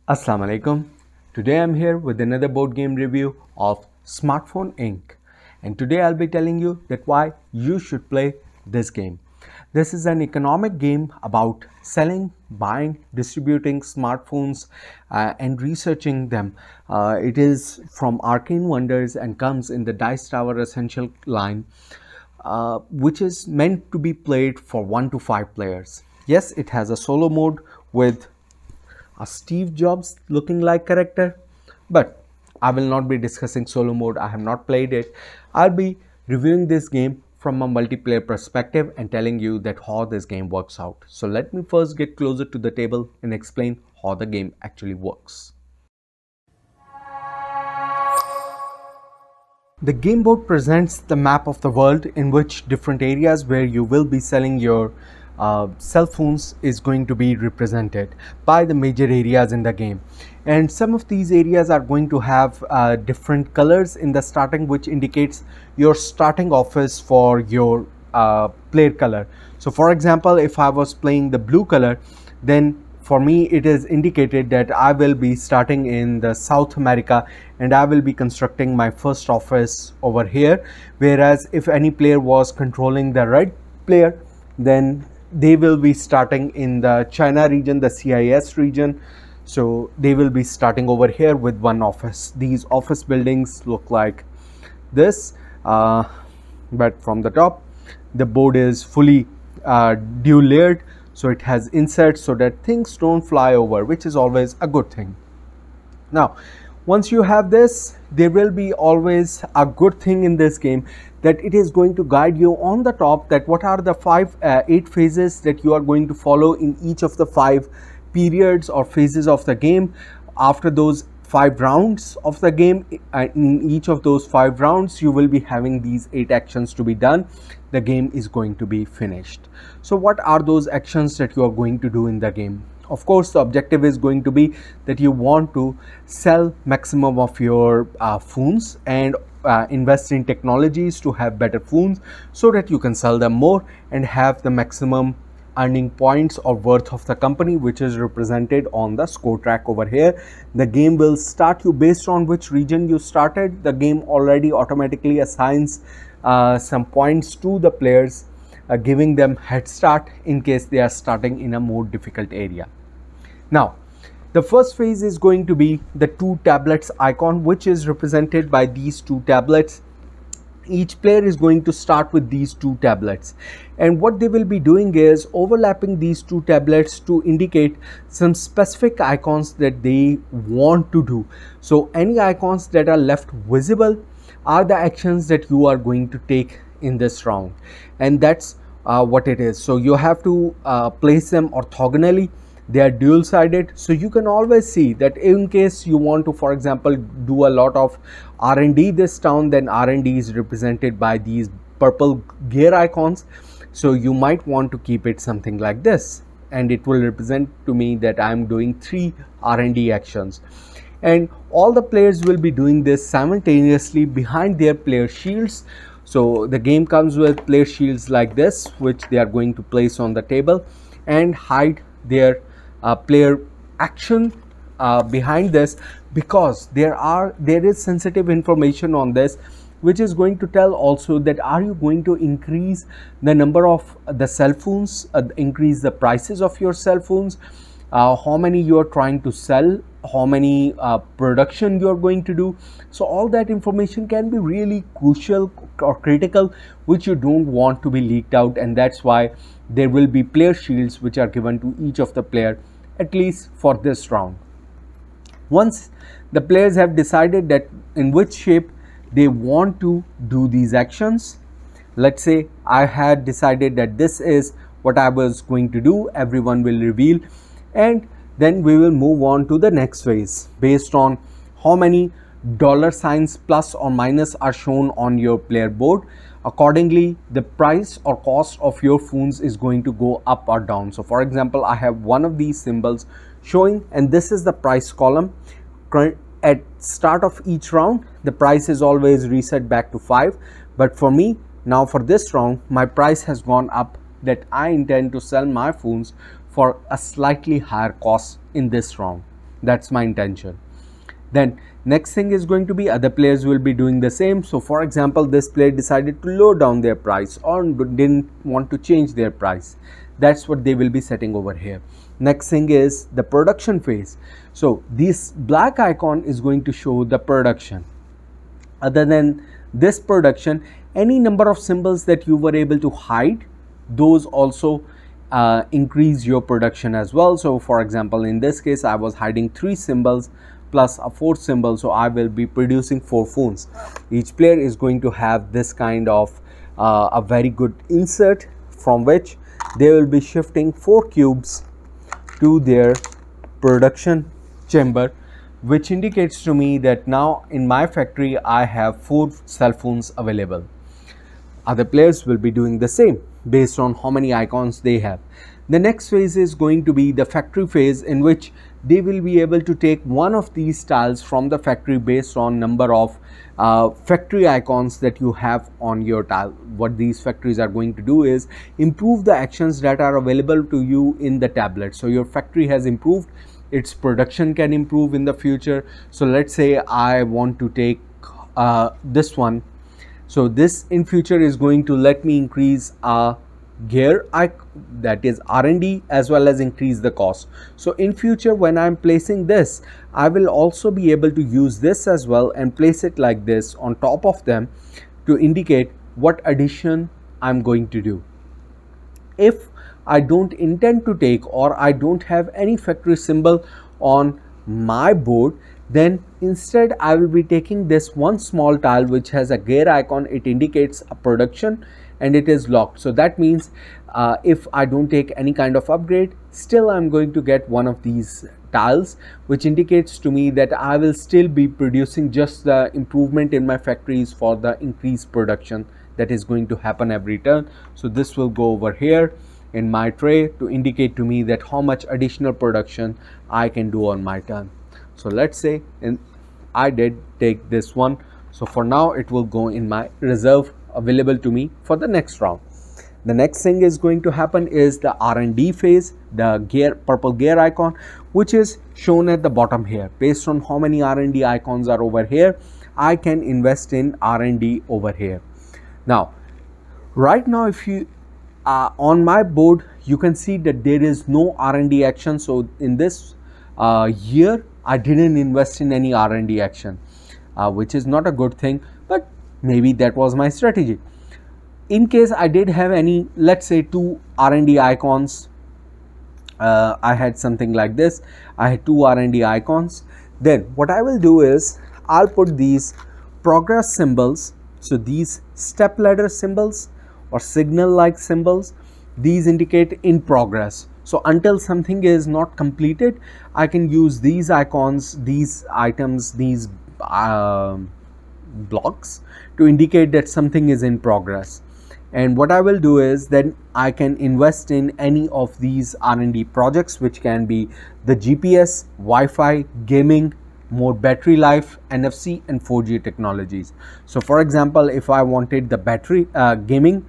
Assalamu alaikum. Today I'm here with another board game review of Smartphone Inc. And today I'll be telling you that why you should play this game. This is an economic game about selling, buying, distributing smartphones and researching them. It is from Arcane Wonders and comes in the Dice Tower Essential line, which is meant to be played for 1 to 5 players. Yes, it has a solo mode with a Steve Jobs looking like character, but I will not be discussing solo mode. I have not played it. I'll be reviewing this game from a multiplayer perspective and telling you that how this game works out. So let me first get closer to the table and explain how the game actually works. The game board presents the map of the world in which different areas where you will be selling your cell phones is going to be represented by the major areas in the game, and some of these areas are going to have different colors in the starting, which indicates your starting office for your player color. So for example, if I was playing the blue color, then for me it is indicated that I will be starting in the South America and I will be constructing my first office over here, whereas if any player was controlling the red player, then they will be starting in the China region, the CIS region. So they will be starting over here with one office. These office buildings look like this, but from the top the board is fully dual layered, so it has inserts so that things don't fly over, which is always a good thing. Now once you have this, there will be always a good thing in this game, that it is going to guide you on the top that what are the 8 phases that you are going to follow in each of the 5 periods or phases of the game. After those 5 rounds of the game, in each of those 5 rounds you will be having these 8 actions to be done. The game is going to be finished. So what are those actions that you are going to do in the game? Of course, the objective is going to be that you want to sell maximum of your phones and invest in technologies to have better phones so that you can sell them more and have the maximum earning points or worth of the company, which is represented on the score track over here. The game will start you based on which region you started. The game already automatically assigns some points to the players, giving them head start in case they are starting in a more difficult area. Now the first phase is going to be the 2 tablets icon, which is represented by these 2 tablets. Each player is going to start with these 2 tablets, and what they will be doing is overlapping these 2 tablets to indicate some specific icons that they want to do. So any icons that are left visible are the actions that you are going to take in this round, and that's what it is. So you have to place them orthogonally. They are dual sided, so you can always see that in case you want to, for example, do a lot of R&D this round, then R&D is represented by these purple gear icons. So you might want to keep it something like this, and it will represent to me that I am doing 3 R&D actions, and all the players will be doing this simultaneously behind their player shields. So the game comes with player shields like this, which they are going to place on the table and hide their player action behind this, because there is sensitive information on this, which is going to tell also that are you going to increase the number of the cell phones, increase the prices of your cell phones, how many you are trying to sell, how many production you are going to do. So all that information can be really crucial or critical, which you don't want to be leaked out, and that's why there will be player shields which are given to each of the player, at least for this round. Once the players have decided that in which shape they want to do these actions, let's say I had decided that this is what I was going to do, everyone will reveal, and then we will move on to the next phase based on how many dollar signs plus or minus are shown on your player board. Accordingly, the price or cost of your phones is going to go up or down. So for example, I have one of these symbols showing, and this is the price column. At start of each round, the price is always reset back to 5, but for me now for this round, my price has gone up, that I intend to sell my phones for a slightly higher cost in this round. That's my intention. Then next thing is going to be other players will be doing the same. So for example, this player decided to lower down their price or didn't want to change their price. That's what they will be setting over here. Next thing is the production phase. So this black icon is going to show the production. Other than this production, any number of symbols that you were able to hide, those also increase your production as well. So for example, in this case, I was hiding 3 symbols plus a 4th symbol, so I will be producing 4 phones. Each player is going to have this kind of a very good insert from which they will be shifting 4 cubes to their production chamber, which indicates to me that now in my factory I have 4 cell phones available. Other players will be doing the same based on how many icons they have. The next phase is going to be the factory phase, in which they will be able to take one of these tiles from the factory based on number of factory icons that you have on your tile. What these factories are going to do is improve the actions that are available to you in the tablet. So your factory has improved, its production can improve in the future. So let's say I want to take this one. So this in future is going to let me increase gear, that is R&D, as well as increase the cost. So in future when I'm placing this, I will also be able to use this as well and place it like this on top of them to indicate what addition I'm going to do. If I don't intend to take, or I don't have any factory symbol on my board, then instead I will be taking this one small tile which has a gear icon. It indicates a production and it is locked. So that means if I don't take any kind of upgrade, still I'm going to get one of these tiles, which indicates to me that I will still be producing just the improvement in my factories for the increased production that is going to happen every turn. So this will go over here in my tray to indicate to me that how much additional production I can do on my turn. So let's say I did take this one, so for now it will go in my reserve available to me for the next round. The next thing is going to happen is the R&D phase, the gear, purple gear icon, which is shown at the bottom here. Based on how many R&D icons are over here, I can invest in R&D over here. Now right now, if you on my board, you can see that there is no R&D action. So in this year I didn't invest in any R&D action, which is not a good thing, but maybe that was my strategy. In case I did have any, let's say 2 R&D icons, I had something like this, I had 2 R&D icons, then what I will do is I'll put these progress symbols. So these step ladder symbols or signal like symbols, these indicate in progress. So until something is not completed, I can use these icons, these items, these blocks to indicate that something is in progress. And what I will do is then I can invest in any of these R&D projects, which can be the GPS, Wi-Fi, gaming, more battery life, NFC and 4G technologies. So for example, if I wanted the battery gaming,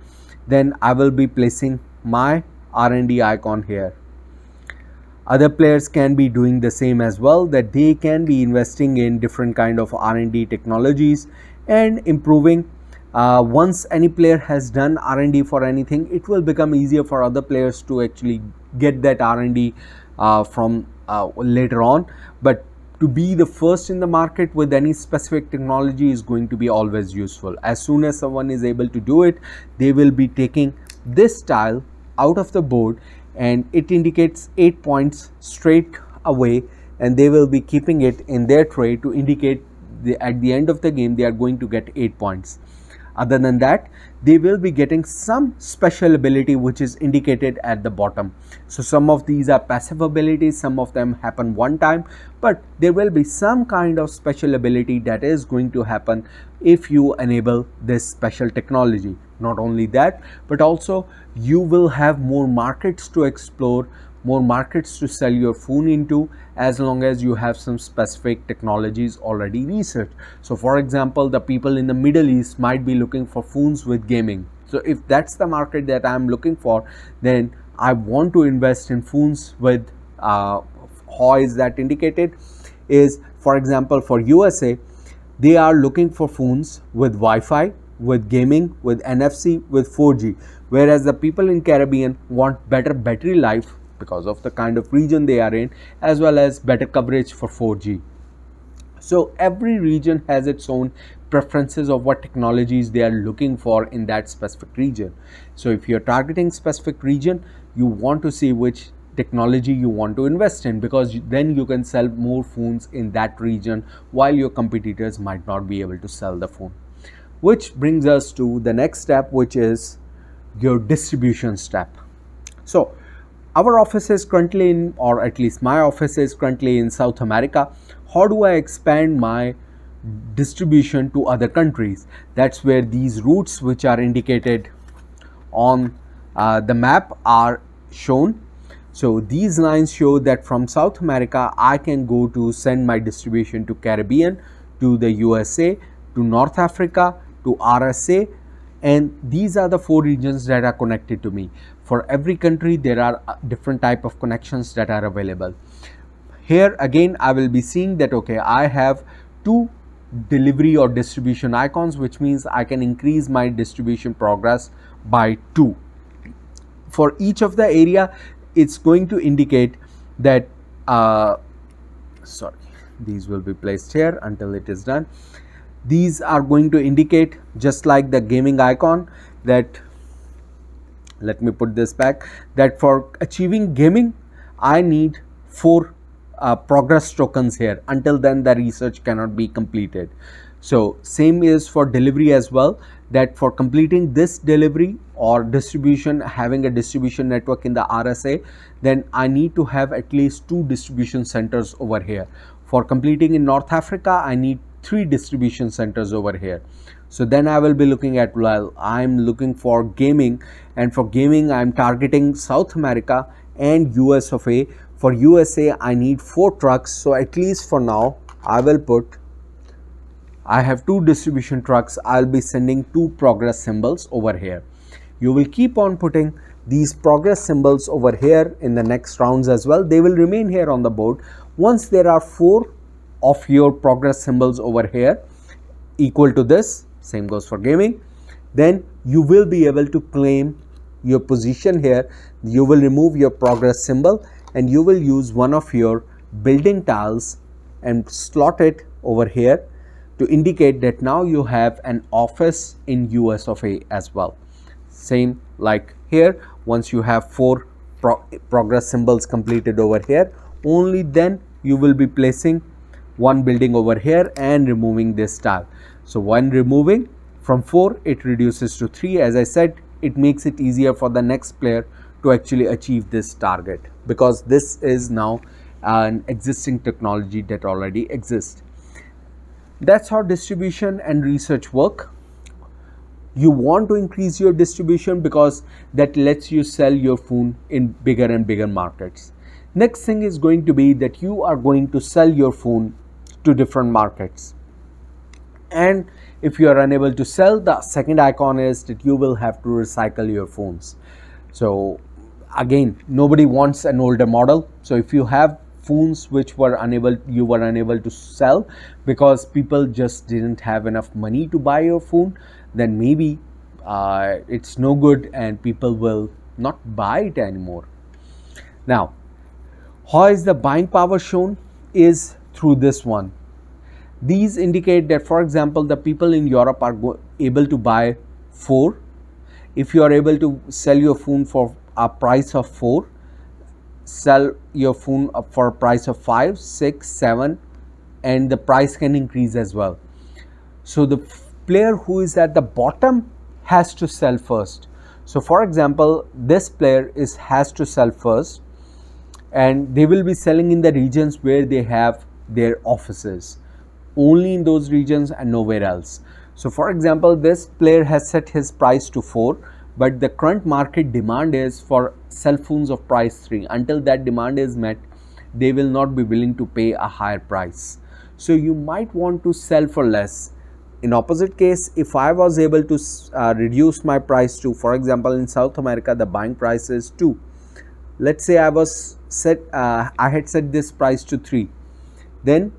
then I will be placing my R&D icon here. Other players can be doing the same as well, that they can be investing in different kind of R&D technologies and improving. Once any player has done R&D for anything, it will become easier for other players to actually get that R&D from later on. But to be the first in the market with any specific technology is going to be always useful. As soon as someone is able to do it, they will be taking this tile out of the board and it indicates 8 points straight away, and they will be keeping it in their tray to indicate at the end of the game they are going to get 8 points. Other than that, they will be getting some special ability which is indicated at the bottom. So some of these are passive abilities, some of them happen one time, but there will be some kind of special ability that is going to happen if you enable this special technology. Not only that, but also you will have more markets to explore, more markets to sell your phone into, as long as you have some specific technologies already researched. So for example, the people in the Middle East might be looking for phones with gaming. So if that's the market that I'm looking for, then I want to invest in phones with how is that indicated is, for example, for USA, they are looking for phones with Wi-Fi, with gaming, with NFC, with 4G, whereas the people in Caribbean want better battery life because of the kind of region they are in, as well as better coverage for 4G. So every region has its own preferences of what technologies they are looking for in that specific region. So if you're targeting specific region, you want to see which technology you want to invest in, because then you can sell more phones in that region while your competitors might not be able to sell the phone. Which brings us to the next step, which is your distribution step. So our office is currently in, or at least my office is currently in South America. How do I expand my distribution to other countries? That's where these routes, which are indicated on the map, are shown. So these lines show that from South America, I can go to send my distribution to Caribbean, to the USA, to North Africa, to RSA, and these are the 4 regions that are connected to me. For every country, there are different type of connections that are available. Here again, I will be seeing that, okay, I have 2 delivery or distribution icons, which means I can increase my distribution progress by 2. For each of the area, it's going to indicate that, these will be placed here until it is done. These are going to indicate, just like the gaming icon, that, let me put this back, that for achieving gaming, I need 4 progress tokens here. Until then, the research cannot be completed. So same is for delivery as well, that for completing this delivery or distribution, having a distribution network in the RSA, then I need to have at least 2 distribution centers over here. For completing in North Africa, I need 3 distribution centers over here. So then I will be looking at, well, I'm looking for gaming, and for gaming I'm targeting South America and US of A. For USA, I need 4 trucks. So at least for now, I will put, I have 2 distribution trucks. I'll be sending 2 progress symbols over here. You will keep on putting these progress symbols over here in the next rounds as well. They will remain here on the board. Once there are 4 of your progress symbols over here equal to this, same goes for gaming, then you will be able to claim your position here. You will remove your progress symbol and you will use one of your building tiles and slot it over here to indicate that now you have an office in US of A as well. Same like here, once you have 4 progress symbols completed over here, only then you will be placing one building over here and removing this tile. So when removing from 4, it reduces to 3. As I said, it makes it easier for the next player to actually achieve this target, because this is now an existing technology that already exists. That's how distribution and research work. You want to increase your distribution because that lets you sell your phone in bigger and bigger markets. Next thing is going to be that you are going to sell your phone to different markets. And if you are unable to sell, the second icon is that you will have to recycle your phones. So again, nobody wants an older model. So if you have phones which you were unable to sell because people just didn't have enough money to buy your phone, then maybe it's no good and people will not buy it anymore. Now, how is the buying power shown? Is through this one. These indicate that, for example, the people in Europe are able to buy 4. If you are able to sell your phone for a price of 4, sell your phone for a price of 5, 6, 7, and the price can increase as well. So the player who is at the bottom has to sell first. So for example, this player has to sell first, and they will be selling in the regions where they have their offices, only in those regions and nowhere else. So for example, this player has set his price to 4, but the current market demand is for cell phones of price 3. Until that demand is met, they will not be willing to pay a higher price. So you might want to sell for less. In opposite case, if I was able to reduce my price to, for example, in South America, the buying price is 2. Let's say I was I had set this price to 3, then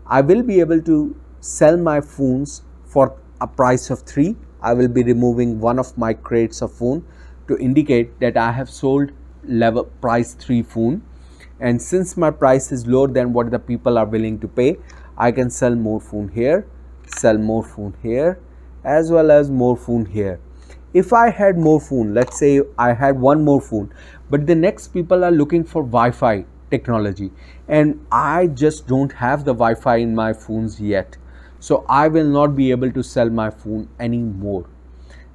I will be able to sell my phones for a price of 3. I will be removing one of my crates of phone to indicate that I have sold level price 3 phone, and since my price is lower than what the people are willing to pay, I can sell more phone here, sell more phone here, as well as more phone here. If I had more phone, let's say I had one more phone, but the next people are looking for Wi-Fi technology and I just don't have the Wi-Fi in my phones yet, so I will not be able to sell my phone anymore.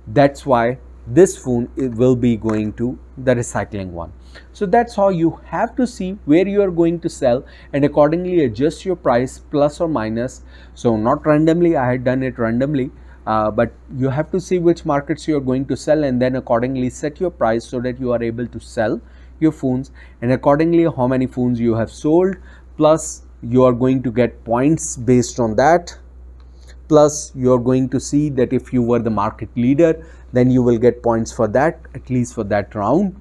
That's why this phone will be going to the recycling one. So that's how you have to see where you are going to sell and accordingly adjust your price plus or minus. So not randomly, I had done it randomly, but you have to see which markets you are going to sell and then accordingly set your price so that you are able to sell your phones, and accordingly how many phones you have sold, plus you are going to get points based on that, plus you are going to see that if you were the market leader, then you will get points for that, at least for that round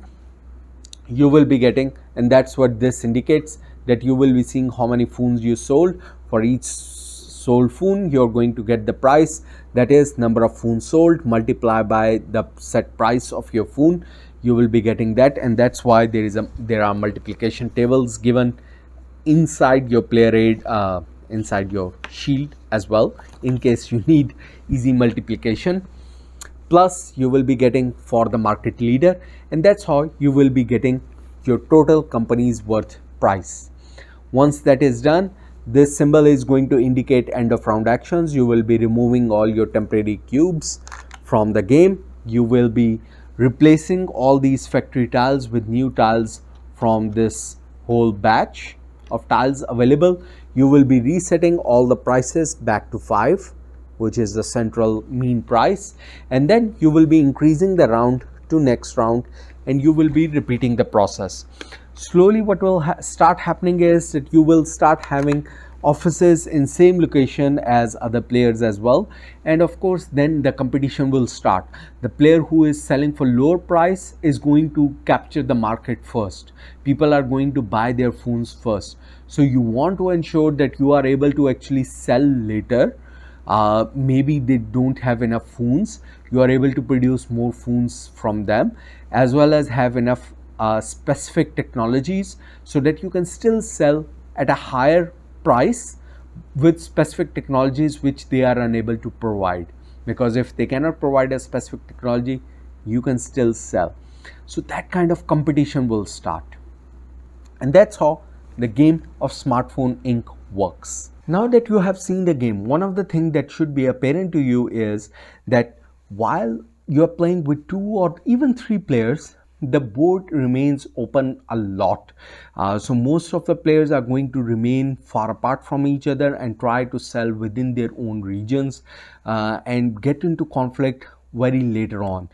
you will be getting, and that's what this indicates, that you will be seeing how many phones you sold. For each sold phone you are going to get the price, that is number of phones sold multiplied by the set price of your phone. You will be getting that, and that's why there are multiplication tables given inside your player aid, inside your shield as well, in case you need easy multiplication. Plus you will be getting for the market leader, and that's how you will be getting your total company's worth price. Once that is done, this symbol is going to indicate end of round actions. You will be removing all your temporary cubes from the game. You will be replacing all these factory tiles with new tiles from this whole batch of tiles available. You will be resetting all the prices back to 5, which is the central mean price, and then you will be increasing the round to next round and you will be repeating the process. Slowly what will start happening is that you will start having offices in same location as other players as well, and of course then the competition will start. The player who is selling for lower price is going to capture the market first. People are going to buy their phones first, so you want to ensure that you are able to actually sell later. Maybe they don't have enough phones, you are able to produce more phones from them, as well as have enough specific technologies so that you can still sell at a higher price with specific technologies which they are unable to provide, because if they cannot provide a specific technology, you can still sell. So that kind of competition will start, and that's how the game of Smartphone Inc. works. Now that you have seen the game, one of the things that should be apparent to you is that while you are playing with 2 or even 3 players, the board remains open a lot. So most of the players are going to remain far apart from each other and try to sell within their own regions and get into conflict very later on,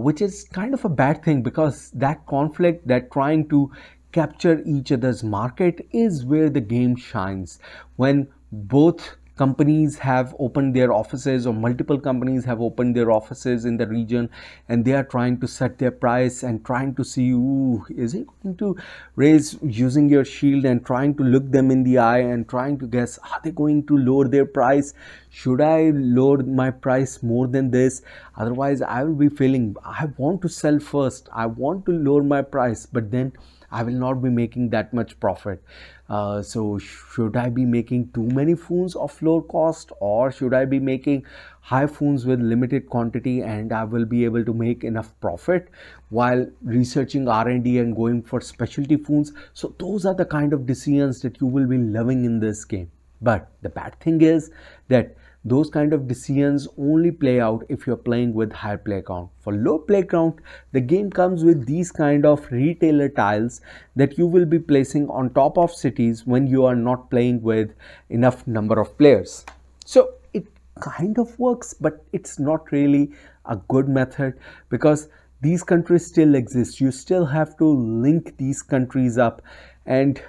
which is kind of a bad thing, because that conflict, that trying to capture each other's market, is where the game shines. When both companies have opened their offices, or multiple companies have opened their offices in the region, and they are trying to set their price and trying to see, ooh, is it going to raise, using your shield and trying to look them in the eye and trying to guess, are they going to lower their price? Should I lower my price more than this? Otherwise I will be feeling, I want to sell first, I want to lower my price, but then I will not be making that much profit. So should I be making too many phones of low cost, or should I be making high phones with limited quantity and I will be able to make enough profit while researching R&D and going for specialty phones? So those are the kind of decisions that you will be loving in this game. But the bad thing is that those kind of decisions only play out if you're playing with high play count. For low play count, the game comes with these kind of retailer tiles that you will be placing on top of cities when you are not playing with enough number of players. So it kind of works, but it's not really a good method, because these countries still exist. You still have to link these countries up, and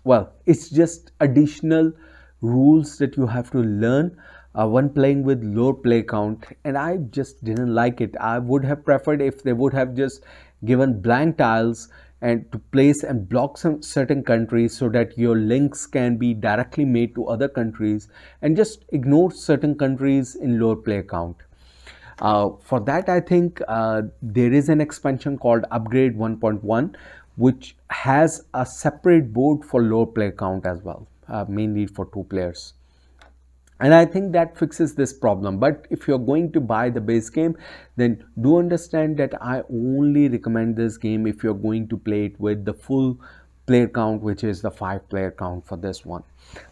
well, it's just additional rules that you have to learn when playing with low play count, and I just didn't like it. I would have preferred if they would have just given blank tiles and to place and block some certain countries so that your links can be directly made to other countries, and just ignore certain countries in lower player count. For that, I think there is an expansion called Upgrade 1.1, which has a separate board for lower player count as well, mainly for 2 players. And I think that fixes this problem. But if you're going to buy the base game, then do understand that I only recommend this game if you're going to play it with the full player count, which is the 5-player count for this one.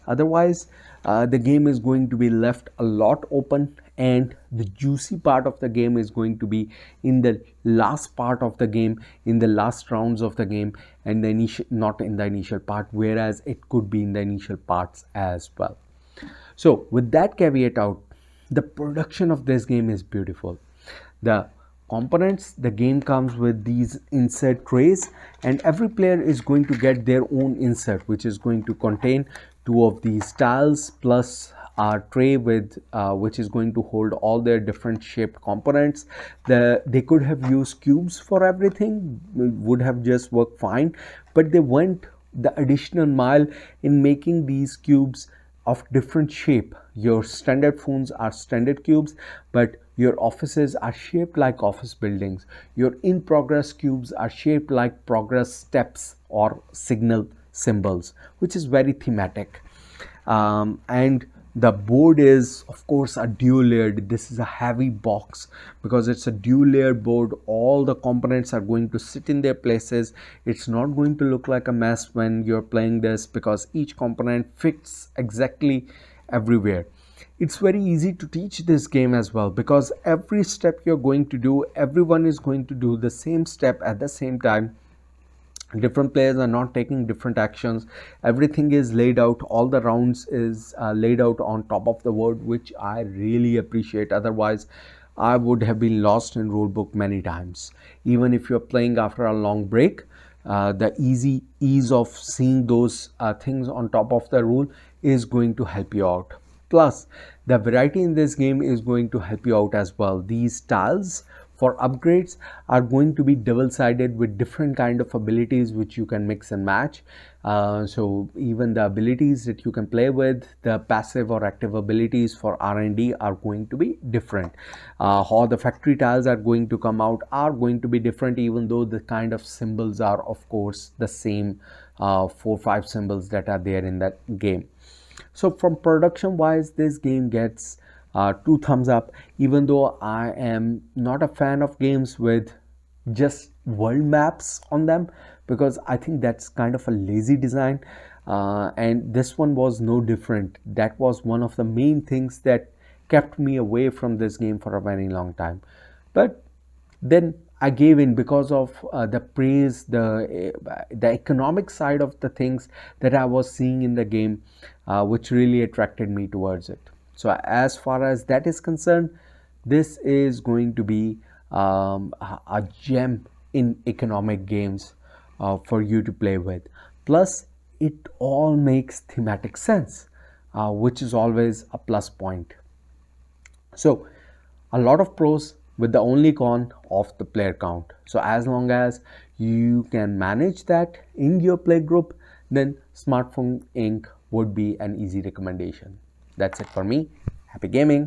Otherwise, the game is going to be left a lot open, and the juicy part of the game is going to be in the last part of the game, in the last rounds of the game, and the initial, not in the initial part, whereas it could be in the initial parts as well. So with that caveat out, the production of this game is beautiful. The components, the game comes with these insert trays, and every player is going to get their own insert, which is going to contain 2 of these tiles plus a tray with which is going to hold all their different shaped components. They could have used cubes for everything, would have just worked fine, but they went the additional mile in making these cubes of different shape. Your standard phones are standard cubes, but your offices are shaped like office buildings. Your in progress cubes are shaped like progress steps or signal symbols, which is very thematic. And the board is of course a dual layered. This is a heavy box because it's a dual layered board. All the components are going to sit in their places. It's not going to look like a mess when you're playing this because each component fits exactly everywhere. It's very easy to teach this game as well because every step you're going to do, everyone is going to do the same step at the same time. Different players are not taking different actions. Everything is laid out, all the rounds is laid out on top of the board, which I really appreciate. Otherwise I would have been lost in rulebook many times. Even if you're playing after a long break, the ease of seeing those things on top of the rule is going to help you out. Plus the variety in this game is going to help you out as well. These tiles for upgrades are going to be double-sided with different kind of abilities which you can mix and match. So even the abilities that you can play with, the passive or active abilities for R&D are going to be different. How the factory tiles are going to come out are going to be different, even though the kind of symbols are of course the same 4-5 symbols that are there in that game. So from production wise, this game gets 2 thumbs up, even though I am not a fan of games with just world maps on them because I think that's kind of a lazy design, and this one was no different. That was one of the main things that kept me away from this game for a very long time. But then I gave in because of the praise, the economic side of the things that I was seeing in the game, which really attracted me towards it. So as far as that is concerned, this is going to be a gem in economic games for you to play with. Plus it all makes thematic sense, which is always a plus point. So a lot of pros with the only con of the player count. So as long as you can manage that in your play group, then Smartphone Inc. would be an easy recommendation. That's it for me. Happy gaming.